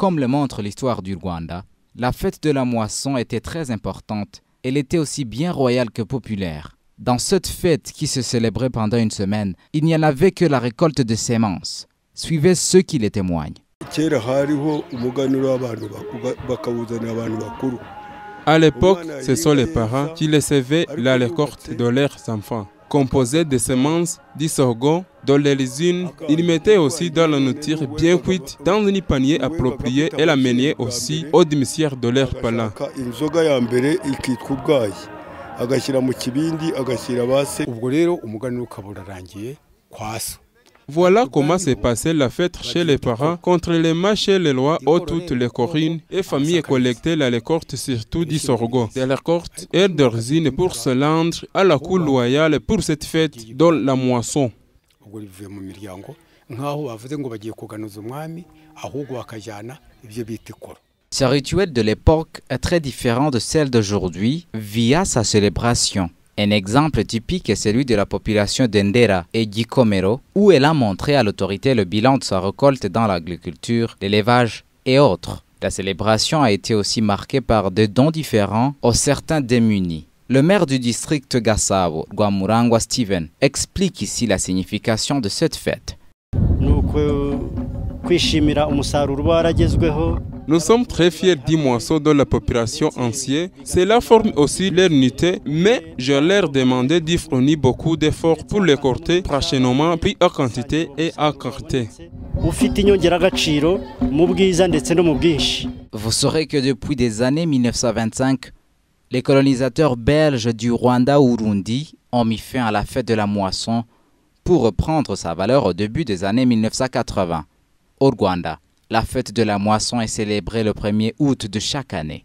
Comme le montre l'histoire du Rwanda, la fête de la moisson était très importante. Elle était aussi bien royale que populaire. Dans cette fête qui se célébrait pendant une semaine, il n'y en avait que la récolte de semences. Suivez ceux qui les témoignent. À l'époque, ce sont les parents qui recevaient la récolte de leurs enfants. Composée de semences, du sorgho, de l'érésine, ils mettaient aussi dans la nourriture bien cuite dans un panier approprié et la menaient aussi au cimetière de leur parents. Voilà comment s'est passée la fête chez les parents. Contre les mains chez les lois, où toutes les corines et familles collectaient la récolte, surtout du sorgho. Des récoltes et d'origine pour se rendre à la cour loyale pour cette fête dans la moisson. Ce rituel de l'époque est très différent de celle d'aujourd'hui via sa célébration. Un exemple typique est celui de la population d'Endera et Gikomero, où elle a montré à l'autorité le bilan de sa récolte dans l'agriculture, l'élevage et autres. La célébration a été aussi marquée par des dons différents aux certains démunis. Le maire du district Gasabo, Rwamurangwa Steven, explique ici la signification de cette fête. Nous sommes très fiers du moisson de la population ancienne. Cela forme aussi leur unité, mais je leur demandais d'y fournir beaucoup d'efforts pour les corter prochainement, puis en quantité et en qualité. Vous saurez que depuis des années 1925, les colonisateurs belges du Rwanda-Urundi ont mis fin à la fête de la moisson pour reprendre sa valeur au début des années 1980. Au Rwanda, la fête de la moisson est célébrée le 1er août de chaque année.